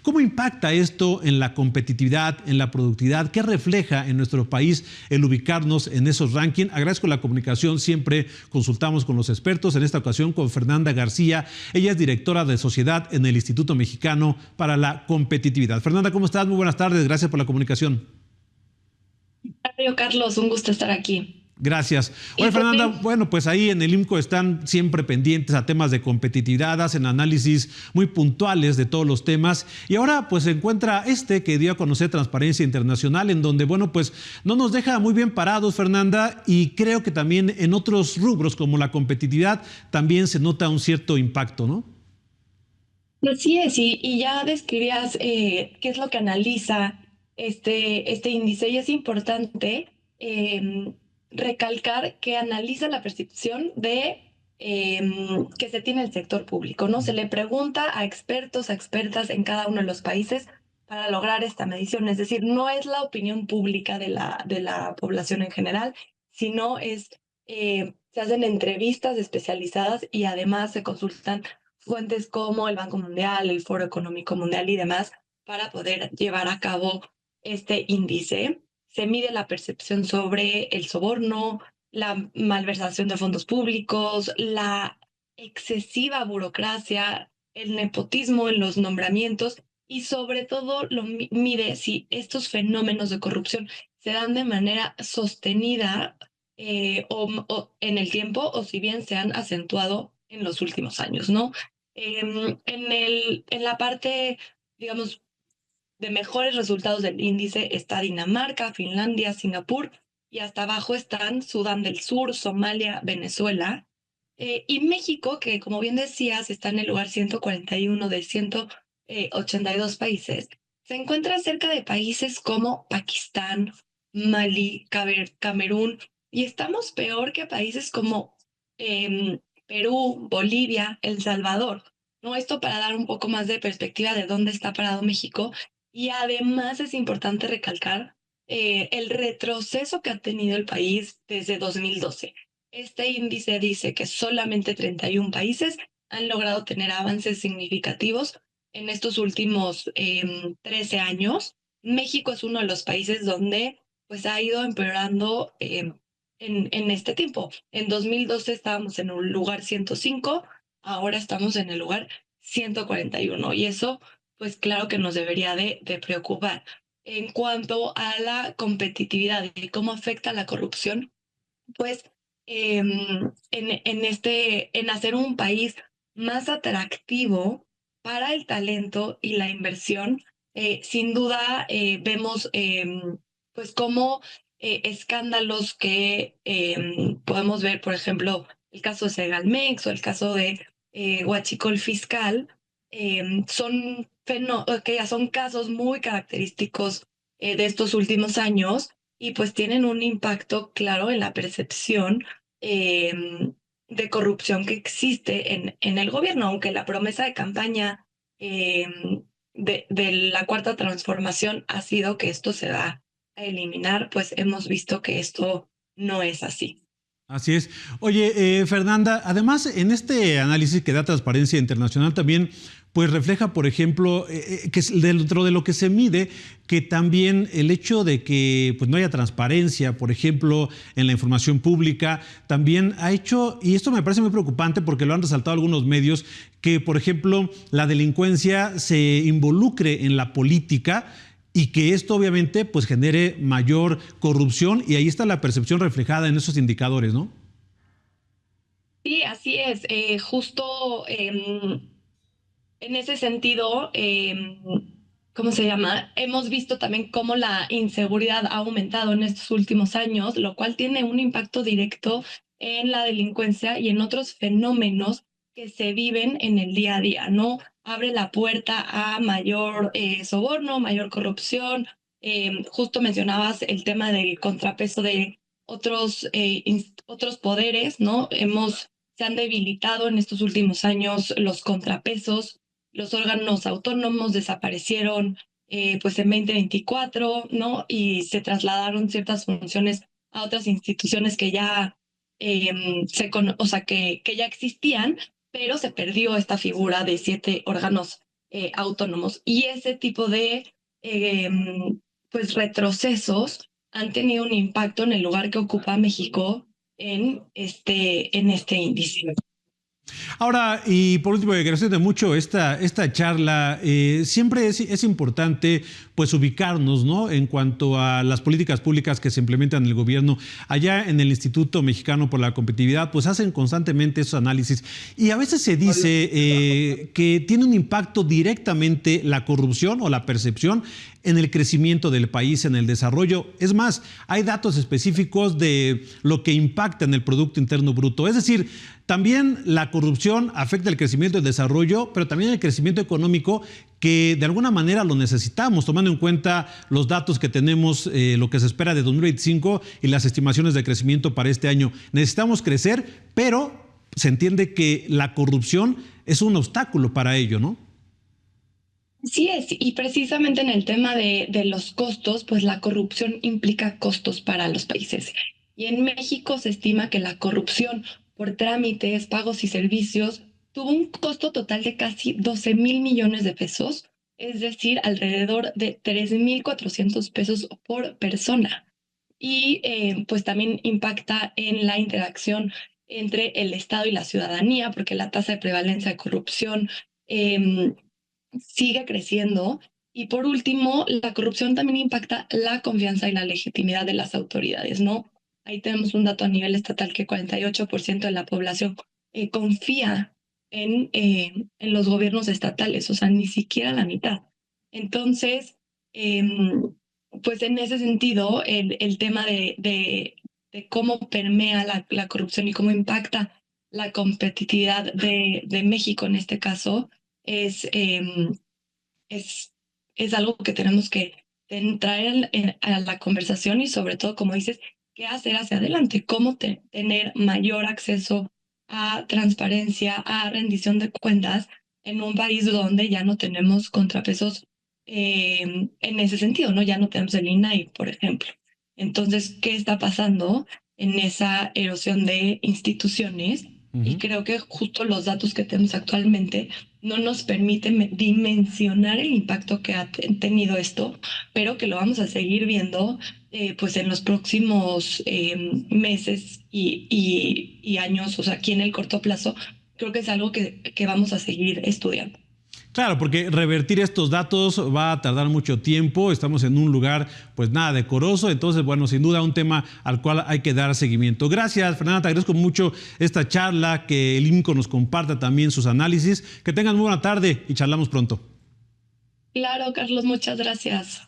¿Cómo impacta esto en la competitividad, en la productividad? ¿Qué refleja en nuestro país el ubicarnos en esos rankings? Agradezco la comunicación, siempre consultamos con los expertos, en esta ocasión con Fernanda García. Ella es directora de Sociedad en el Instituto Mexicano para la Competitividad. Fernanda, ¿cómo estás? Muy buenas tardes, gracias por la comunicación. Carlos, un gusto estar aquí. Gracias. Oye, Y pues Fernanda, bien, bueno, pues ahí en el IMCO están siempre pendientes a temas de competitividad, hacen análisis muy puntuales de todos los temas. Y ahora pues se encuentra este que dio a conocer Transparencia Internacional, en donde, bueno, pues no nos deja muy bien parados, Fernanda, y creo que también en otros rubros como la competitividad también se nota un cierto impacto, ¿no? así es, y ya describías qué es lo que analiza este índice, y es importante recalcar que analiza la percepción que se tiene el sector público, ¿no? Se le pregunta a expertos, a expertas en cada uno de los países para lograr esta medición, es decir, no es la opinión pública de la población en general, sino se hacen entrevistas especializadas y además se consultan fuentes como el Banco Mundial, el Foro Económico Mundial y demás para poder llevar a cabo este índice. Se mide la percepción sobre el soborno, la malversación de fondos públicos, la excesiva burocracia, el nepotismo en los nombramientos y sobre todo lo mide si estos fenómenos de corrupción se dan de manera sostenida o en el tiempo o si bien se han acentuado en los últimos años, ¿no? En la parte, digamos, de mejores resultados del índice está Dinamarca, Finlandia, Singapur y hasta abajo están Sudán del Sur, Somalia, Venezuela. Y México, que como bien decías, está en el lugar 141 de 182 países, se encuentra cerca de países como Pakistán, Mali, Camerún, y estamos peor que países como Perú, Bolivia, El Salvador. ¿No? Esto para dar un poco más de perspectiva de dónde está parado México. Y además es importante recalcar el retroceso que ha tenido el país desde 2012. Este índice dice que solamente 31 países han logrado tener avances significativos en estos últimos 13 años. México es uno de los países donde pues ha ido empeorando en este tiempo. En 2012 estábamos en un lugar 105, ahora estamos en el lugar 141 y eso pues claro que nos debería de preocupar. En cuanto a la competitividad y cómo afecta la corrupción, pues en hacer un país más atractivo para el talento y la inversión, sin duda vemos pues como escándalos que podemos ver, por ejemplo, el caso de Segalmex o el caso de Huachicol Fiscal, que ya son casos muy característicos de estos últimos años y pues tienen un impacto claro en la percepción de corrupción que existe en el gobierno, aunque la promesa de campaña eh, de la cuarta transformación ha sido que esto se va a eliminar, pues hemos visto que esto no es así. Así es. Oye, Fernanda, además en este análisis que da Transparencia Internacional también, pues refleja, por ejemplo, que dentro de lo que se mide, que también el hecho de que pues, no haya transparencia, por ejemplo, en la información pública, también ha hecho, y esto me parece muy preocupante porque lo han resaltado algunos medios, que, por ejemplo, la delincuencia se involucre en la política y que esto obviamente pues genere mayor corrupción y ahí está la percepción reflejada en esos indicadores, ¿no? Sí, así es. Justo en ese sentido, ¿cómo se llama? Hemos visto también cómo la inseguridad ha aumentado en estos últimos años, lo cual tiene un impacto directo en la delincuencia y en otros fenómenos que se viven en el día a día, ¿no? Abre la puerta a mayor soborno, mayor corrupción. Justo mencionabas el tema del contrapeso de otros poderes, ¿no? Se han debilitado en estos últimos años los contrapesos, los órganos autónomos desaparecieron pues en 2024, ¿no? Y se trasladaron ciertas funciones a otras instituciones que ya o sea, que ya existían, pero se perdió esta figura de 7 órganos autónomos. Y ese tipo de pues retrocesos han tenido un impacto en el lugar que ocupa México en este índice. Ahora, y por último, gracias de mucho esta charla. Siempre es importante pues ubicarnos, ¿no?, en cuanto a las políticas públicas que se implementan en el gobierno. Allá en el Instituto Mexicano por la Competitividad, pues hacen constantemente esos análisis y a veces se dice que tiene un impacto directamente la corrupción o la percepción en el crecimiento del país, en el desarrollo. Es más, hay datos específicos de lo que impacta en el Producto Interno Bruto. Es decir, también la corrupción afecta el crecimiento y el desarrollo, pero también el crecimiento económico, que de alguna manera lo necesitamos, tomando en cuenta los datos que tenemos, lo que se espera de 2025 y las estimaciones de crecimiento para este año. Necesitamos crecer, pero se entiende que la corrupción es un obstáculo para ello, ¿no? Sí es, y precisamente en el tema de los costos, pues la corrupción implica costos para los países. Y en México se estima que la corrupción por trámites, pagos y servicios tuvo un costo total de casi 12,000 millones de pesos, es decir, alrededor de 3,400 pesos por persona. Y pues también impacta en la interacción entre el Estado y la ciudadanía, porque la tasa de prevalencia de corrupción eh, sigue creciendo. Y por último, la corrupción también impacta la confianza y la legitimidad de las autoridades, ¿no? Ahí tenemos un dato a nivel estatal que 48% de la población confía en los gobiernos estatales, o sea, ni siquiera la mitad. Entonces, pues en ese sentido, el tema de cómo permea la corrupción y cómo impacta la competitividad de México en este caso, es, es, es algo que tenemos que traer a la conversación y sobre todo, como dices, qué hacer hacia adelante, cómo tener mayor acceso a transparencia, a rendición de cuentas en un país donde ya no tenemos contrapesos en ese sentido, ¿no? Ya no tenemos el INAI, por ejemplo. Entonces, ¿qué está pasando en esa erosión de instituciones? Y creo que justo los datos que tenemos actualmente no nos permite dimensionar el impacto que ha tenido esto, pero que lo vamos a seguir viendo pues en los próximos meses y años, o sea, aquí en el corto plazo, creo que es algo que vamos a seguir estudiando. Claro, porque revertir estos datos va a tardar mucho tiempo, estamos en un lugar pues nada decoroso, entonces bueno, sin duda un tema al cual hay que dar seguimiento. Gracias, Fernanda, te agradezco mucho esta charla, que el IMCO nos comparta también sus análisis, que tengan muy buena tarde y charlamos pronto. Claro, Carlos, muchas gracias.